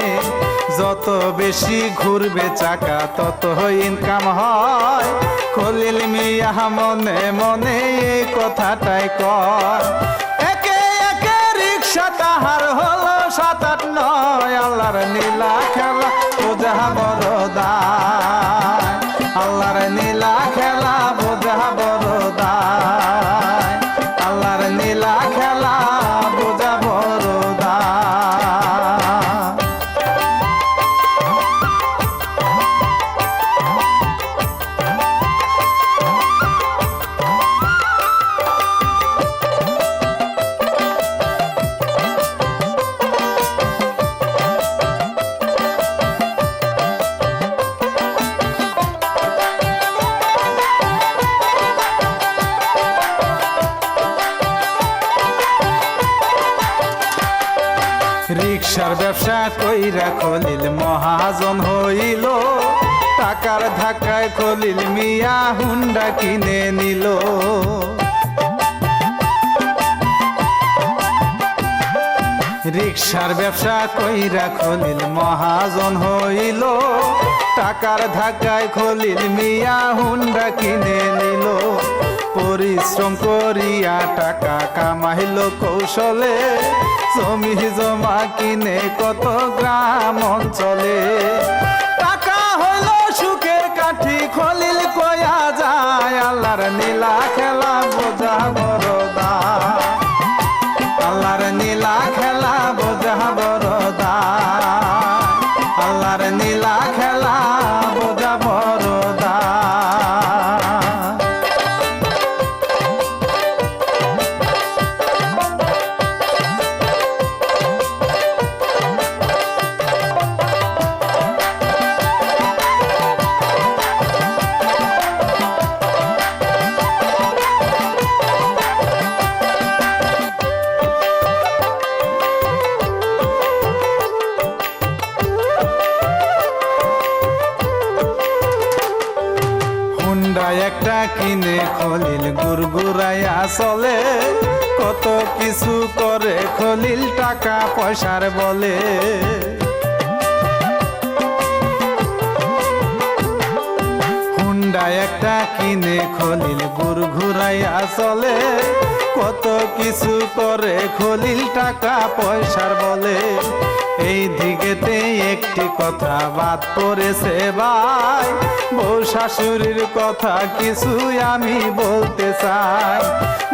যত বেশি ঘুরবে চাকা তত ইনকাম হয়, খলিল মিয়া মনে মনে এই কথাটাই কয়। একে একে রিক্সা তাহার হলো 7 8 9, আল্লাহর নীলা খেলা বোঝা বড় দায়, আল্লাহর নীলা খেলা বোঝা বড় দায়, আল্লাহর নীলা খেলা বোঝা বড় দায়। রিক্সার ব্যবসা কইরা খলিল মহাজন হইল, টাকার ধাক্কায় খলিল মিয়া হুন্ডা কিনে নিল। রিক্সার ব্যবসা কইরা খলিল মহাজন হইল, টাকার ধাক্কায় খলিল মিয়া হুন্ডা কিনে নিল। পরিশ্রম করিয়া টাকা কামাইল কৌশলে, জমি জমা কিনে কত গ্রাম অঞ্চলে। টাকা হইল সুখের কাঠি খলিল কয়া যায়, আল্লাহর নীলা খেলা বোঝা বড় দায়, আল্লাহর নীলা খেলা বোঝা বড় দায়, আল্লাহর নীলা খেলা বোঝা বড় দায়। হুন্ডা একটা কিনে খলিল গুড়গুড়াইয়া চলে, কত কিছু করে খলিল টাকা পয়সার বলে। হুন্ডা একটা কিনে খলিল গুড়গুড়াইয়া চলে, কত কিছু করে খলিল টাকা পয়সার বলে। এই দিকেতে একটি কথা বাদ পড়েছে ভাই, বউ শাশুড়ির কথা কিছু আমি বলতে চাই।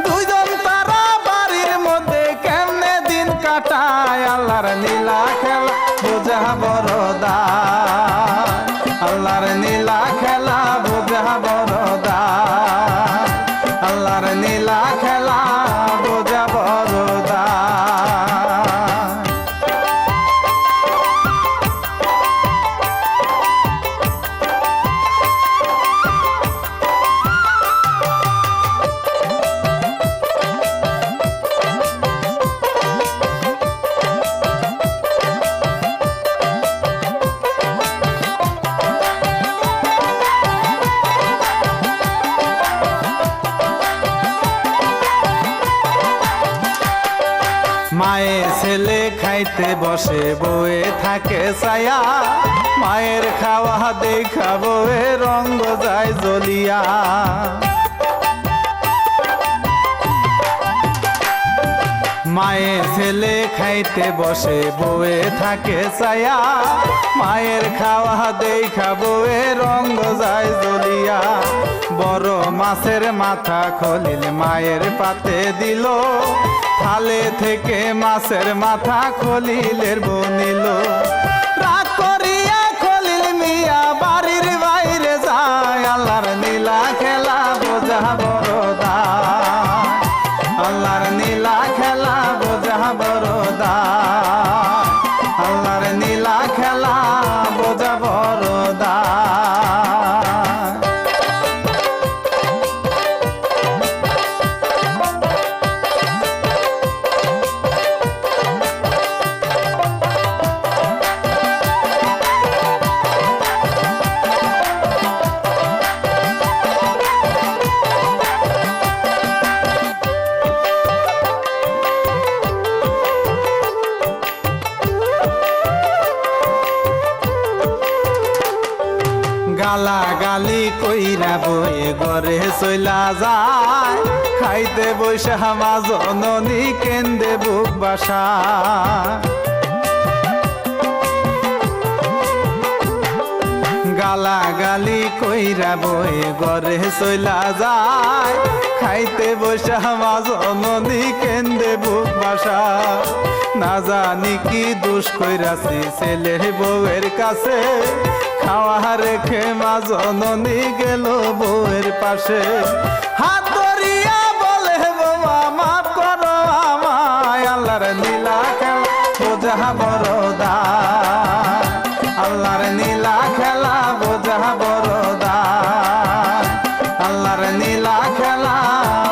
দুইজন তারা বাড়ির মধ্যে কেমনে দিন কাটায়, আল্লাহর নীলা খেলা বোঝা বড় দায়, আল্লাহর নীলা খেলা বোঝা বড় দায়, আল্লাহর নীলা খেলা বোঝা বড় দায়। মায়ের ছেলে খাইতে বসে বউয়ে থাকে ছায়া, মায়ের খাওয়া দেখা বউয়ে রঙ্গ যায় জ্বলিয়া। মায়ের ছেলে খাইতে বসে বউয়ে থাকে ছায়া, মায়ের খাওয়া দেখা বউয়ে রঙ্গ যায় জ্বলিয়া। বড় মাছের মাথা খলিল মায়ের পাতে দিল, থালে থেকে মাছের মাথা খলিলের বউ নিল। রাগ করিয়া খলিল মিয়া বাড়ির বাইরে যায়, আল্লাহর নীলা খেলা বোঝা বড় দায়, আল্লাহর নীলা খেলা বোঝা বড় দায়, আল্লাহর নীলা খেলা বোঝা বড় দায়। গালা গালি কইরা বয়ে ঘরে চইলা যায় খাইতে বৈশা মা জননী কেন্দে বুক বাসা গালা গালি কইরা বয়ে ঘরে চইলা যায় খাইতে বৈশা মা জননী কেন্দে বুক বাসা না জানি কি দোষ কইরাছি ছেলের বউয়ের কাছে খাওয়া রেখে মা জননী গেল বউয়ের পাশে হাত ধরিয়া বলে বৌমা মাফ করো আমায় আল্লাহর নীলা খেলা বোঝা বড়দা আল্লাহর নীলা খেলা বোঝা বড়দা আল্লাহর নীলা খেলা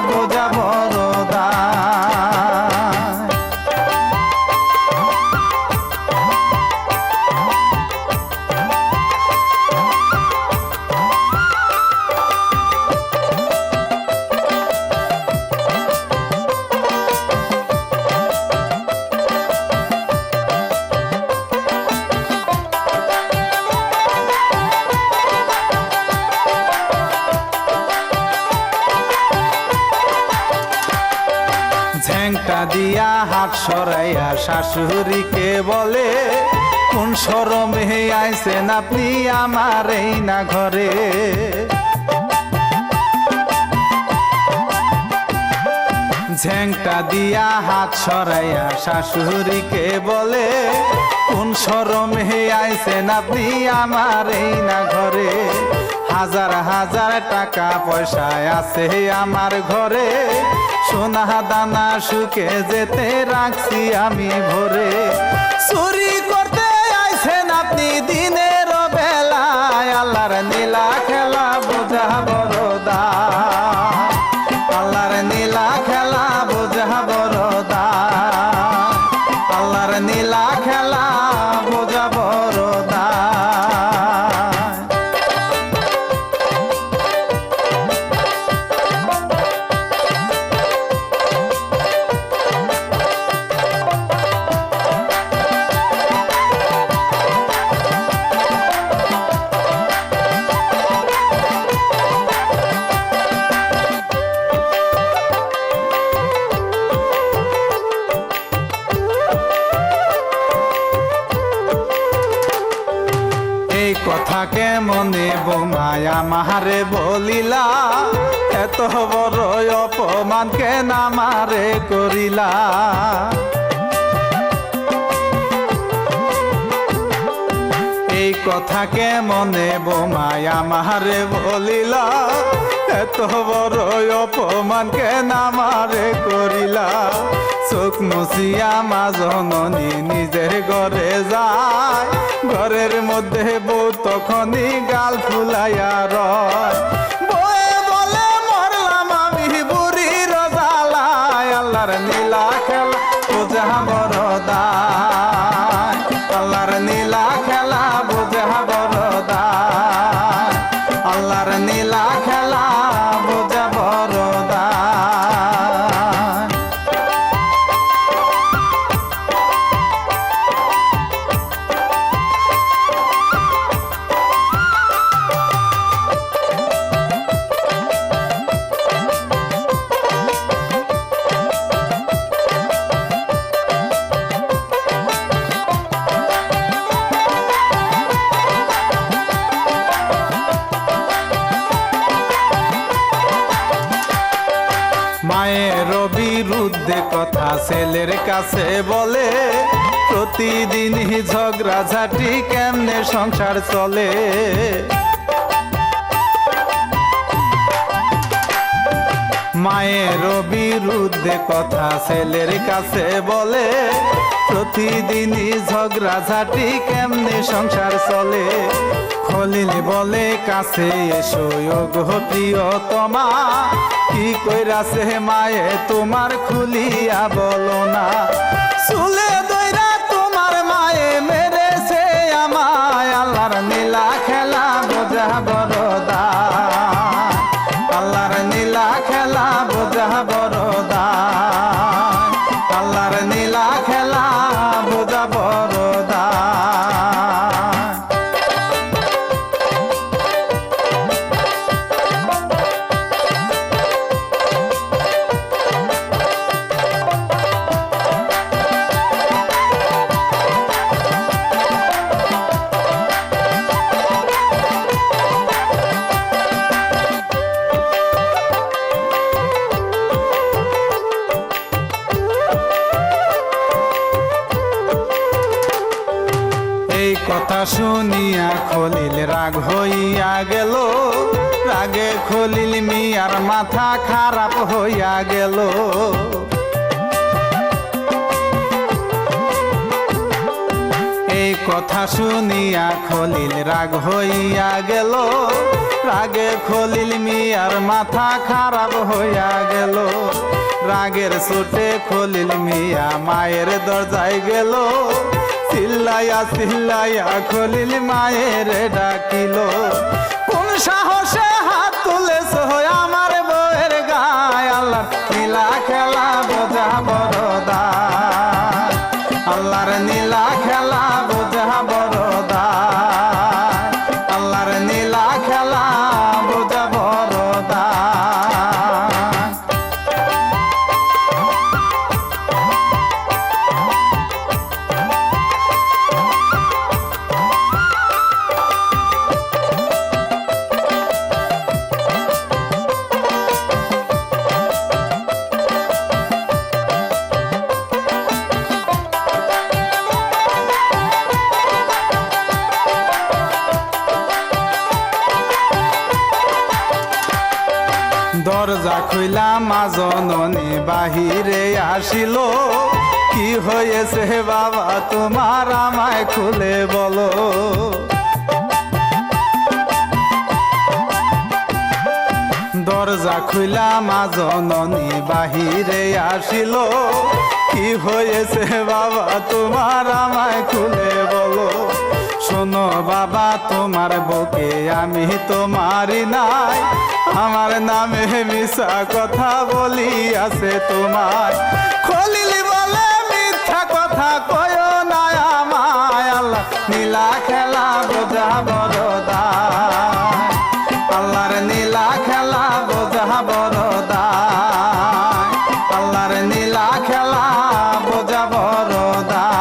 বোঝা বড়দা ঝ্যাংটা দিয়া হাত সরাইয়া শাশুড়িকে বলে কোন শরমে আইছেন আপনি আমার এই না ঘরে ঝ্যাংটা দিয়া হাত সরাইয়া শাশুড়িকে বলে কোন শরমে আইছেন আপনি আমার এই না ঘরে হাজার হাজার টাকা পয়সা আছে আমার ঘরে সোনা দানা সুখে যেতে রাখছি আমি ভরে চুরি করতে আইছেন আপনি দিনের বেলায় আল্লাহর নীলা খেলা বোঝা বড়দা আল্লাহর নীলা খেলা বোঝা বড়দা আল্লাহর নীলা খেলা বোঝা বড়দা কথাকে মনে বোমায়া মারে বলিলা এত বড় অপমান কেন আমারে করিলা এই কথাকে মনে বোমায়া মারে বলিলা এত বড় অপমান কেন আমারে করিলা চোখ মুছিয়া মা জননী নিজের ঘরে যায় ঘরের মধ্যে বউ তখনই গাল ফুলাইয়া রয় বয়ে বলে মরলাম আমি বুড়ির জ্বালায় আল্লাহর নীলা খেলা বোঝা বড়দা আল্লাহর নীলা খেলা বোঝা বড়দা আল্লাহর নীলা খেলা বোঝা বড়দা মায়ের বিরুদ্ধে কথা ছেলের কাছে বলে প্রতিদিনই ঝগড়াঝাটি কেমনে সংসার চলে মায়ের বিরুদ্ধে কথা ছেলের কাছে বলে প্রতিদিনই ঝগড়াঝাটি কেমনে সংসার চলে খলিল বলে কাছে এসো গো প্রিয়তমা কি কইরাছে মায়ে তোমার খুলিয়া বলো না চুলে দইরা তোমার মায়ে মেরেছে আমায় আল্লাহর নীলা খেলা বোঝা বড়দা আল্লাহর নীলা খেলা বোঝা বড়দা আল্লাহর নীলা খেলা বোঝা বড়দা খলিল রাগ হইয়া গেল, রাগে খলিল মিয়ার মাথা খারাপ হইয়া গেল। এই কথা শুনিয়া খলিল রাগ হইয়া গেল, রাগে খলিল মিয়ার মাথা খারাপ হইয়া গেল। রাগের চোটে খলিল মিয়া মায়ের দরজায় গেল, চিল্লাইয়া চিল্লাইয়া খলিল মায়ের ডাকিল। কোন সাহসে হাত তুলেছ আমার বউয়ের গায়, আল্লাহর নীলা খেলা বোঝা বড় দায়, আল্লাহর নীলা খেলা বোঝা বড় দায়, আল্লাহর নীলা খেলা বোঝা বড় দায়। দরজা খুইলা মা জননী বাহিরে আসিল, কি হয়েছে বাবা তোমার আমায় খুলে বলো। দরজা খুইলা মা জননী বাহিরে আসিল, কি হয়েছে বাবা তোমার আমায় খুলে বলো। শোনো বাবা তোমার বউকে আমি তো মারি নাই, আমার নামে মিছা কথা বলি আছে তোমার। খলিল বলে মিথ্যা কথা কয়ো না আমায়, আল্লাহ নীলা খেলা বোঝা বড় দায়, আল্লাহর নীলা খেলা বোঝা বড় দায়, আল্লাহর নীলা খেলা বোঝা বড় দায়।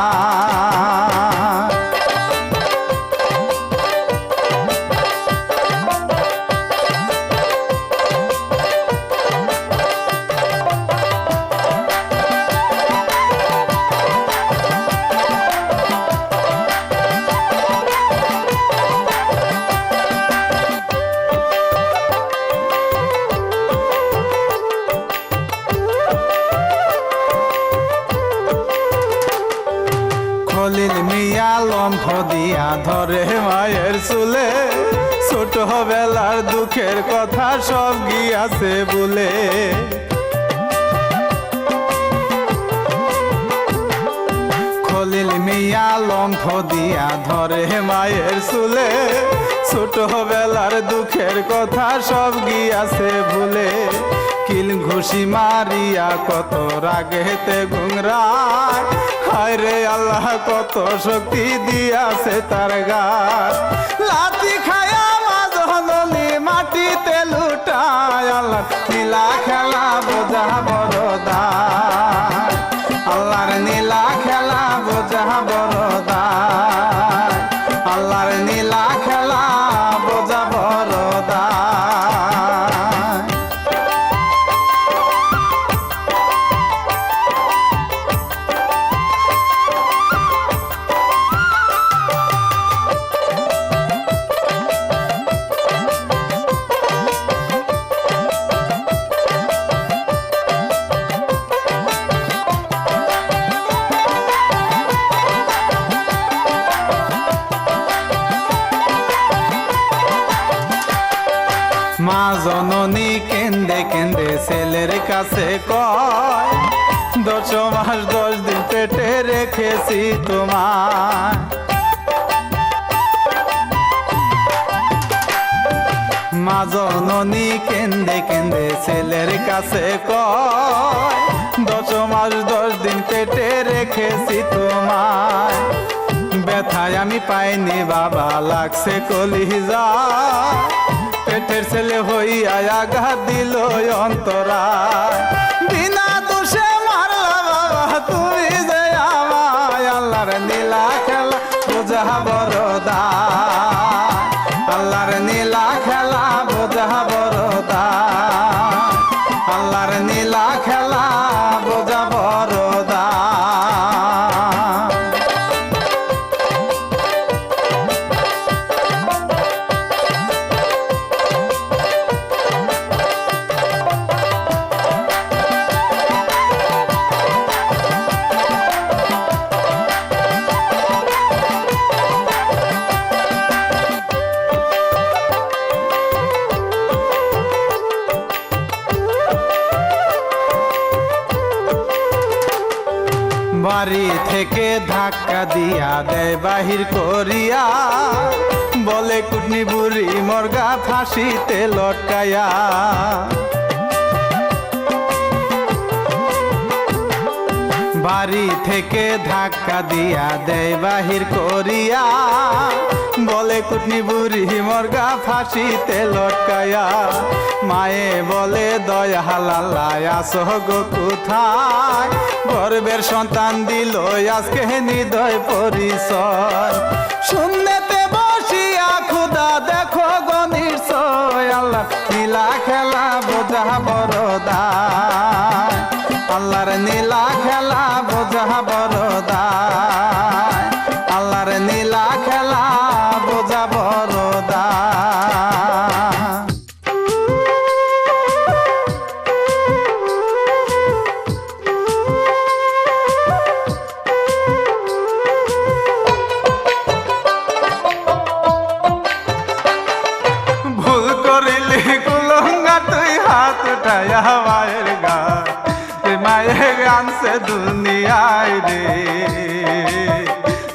খলিল মিয়া লম্ফ দিয়া ধরে মায়ের চুলে, ছোট বেলার দুঃখের কথা সব গিয়াছে বলে। খলিল মিয়া লম্ফ দিয়া ধরে মায়ের চুলে, ছোট বেলার দুঃখের কথা সব গিয়াছে ভুলে। কিল ঘুষি মারিয়া কত রাগেতে ঘুংরায়, হায় রে আল্লাহ কত শক্তি দিয়াছে তার গায়। লাঠি খায়া মা জননী মাটিতে লুটায়, আল্লাহর নীলা খেলা বোঝা বড় দায়, আল্লাহর নীলা খেলা বোঝা বড় দায়, আল্লাহর নীলা খেলা বোঝা বড় দায়। মা জননী কেন্দে কেন্দে ছেলের কাছে কয়, 10 মাস 10 দিন পেটে রেখেছি তোমায়। মা জননী কেন্দে কেন্দে ছেলের কাছে কয়, 10 মাস 10 দিন পেটে রেখেছি তোমায়। ব্যথায় আমি পাইনি বাবা লাগছে কলিজা, পেটের ছেলে হইয়া আঘাত দিল অন্তরায়। বিনা দোষে মারলা বাবা তুমি যে আমায়, আল্লাহর নীলা খেলা বোঝা বড় দায়, আল্লাহর নীলা খেলা বোঝা বড় দায়, আল্লাহর নীলা খেলা বোঝা বড় দায়। থেকে ধাক্কা দিয়া দেয় বাহির করিয়া, বলে কুটনি বুড়ি মর্গা ফাঁসিতে লটকায়া। বাড়ি থেকে ধাক্কা দিয়া দেয় বাহির করিয়া, বলে কুটনি বুড়ি মর্গা ফাঁসিতে লটকায়া। মায়ে বলে দয়াল আল্লাহ আসো গো কোথায়, গর্বের সন্তান দিল আজকে হৃদয় পরিচয়। শূন্যতে বসিয়া খুদা দেখো গো নিশ্চয়, আল্লাহ নীলা খেলা বোঝা বড় দায়, আল্লাহর নীলা খেলা বোঝা বড় দায়, আল্লাহর নীলা খেলা বোঝা বড় দায়। ভুল করিলি কুলঙ্গা তুই হাত উঠাইয়া মায়ের গা, মায়ে আনছে দুনিয়ায় রে,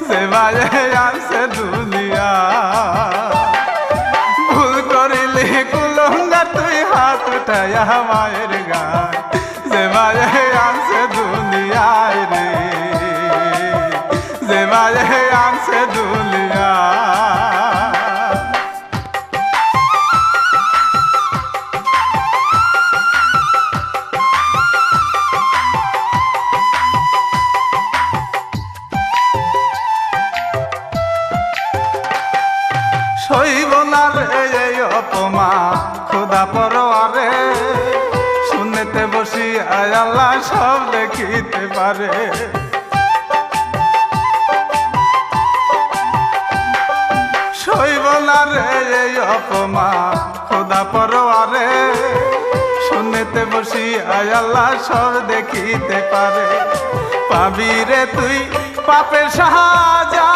সে মায়ে আনছে দুনিয়া। ভুল করিলি কুলঙ্গা তুই হাত উঠাইয়া মায়ের গায়, যে মায়ে আনছে দুনিয়ায় রে, যে মায়ে আনছে দুনিয়া। সইব না রে এই অপমান খোদা পরোয়ারে, শুনতে বসি আল্লাহ সব দেখিতে পারে। সইব না রে এই অপমান খোদা পরোয়ারে, শুনতে বসি আল্লাহ সব দেখিতে পারে। পাবি রে তুই পাপের সাজা,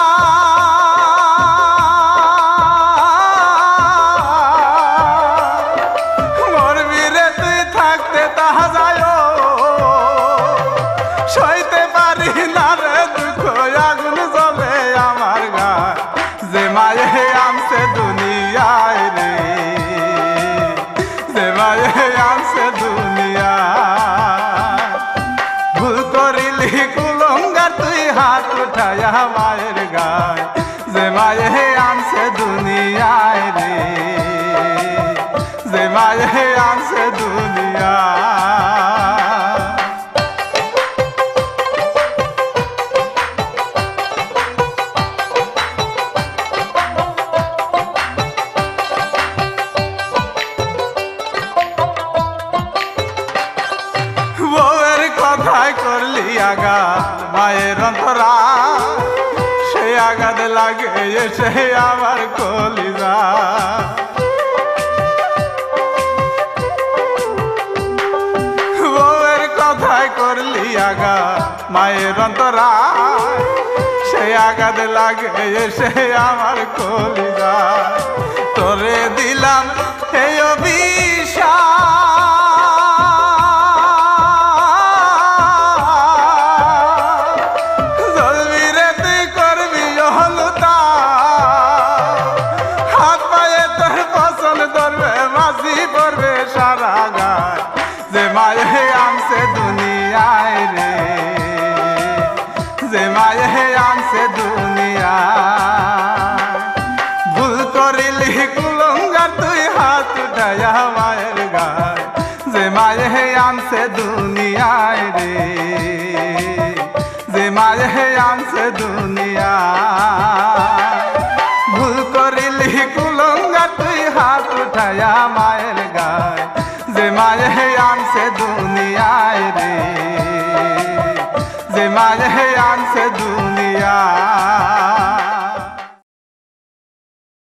সইতে পারি না রে দুঃখ আগুন জ্বলে আমার গায়, যে মায়ে আনছে দুনিয়ায় রে, যে মায়ে আনছে দুনিয়া। ভুল করিলি কুলঙ্গা তুই হাত উঠাইয়া মায়ের গায়, যে মায়ে আনছে দুনিয়ায় রে, যে মায়ে আনছে দুনিয়া। বউয়ের কথায় করলি আঘাত মায়ের অন্তরা, সে আঘাত লাগে এসে আমার কলিজা। বউয়ের কথায় করলি আঘাত মায়ের অন্তরা, সে আঘাত লাগে এসে আমার কলিজা। তোরে দিলাম এই অভিশাপ, জ্বলবি রে তুই করবি হলুতা, হাত পায়ে তোর পছন্দ ধরবে মাঝি পড়বে সারা গায়, যে মায়ে আনছে দুনিয়ায় রে, যে মায়ে আনছে দুনিয়া। ভুল করিলি কুলঙ্গা তুই হাত উঠাইয়া মায়ের গায়, যে মায়ে আনছে দুনিয়ায় রে, যে মায়ে আনছে দুনিয়া। ভুল করিলি কুলঙ্গা তুই হাত উঠাইয়া মায়ের গায়, যে মায়ে আনছে দুনিয়ায় রে, যে মায়ে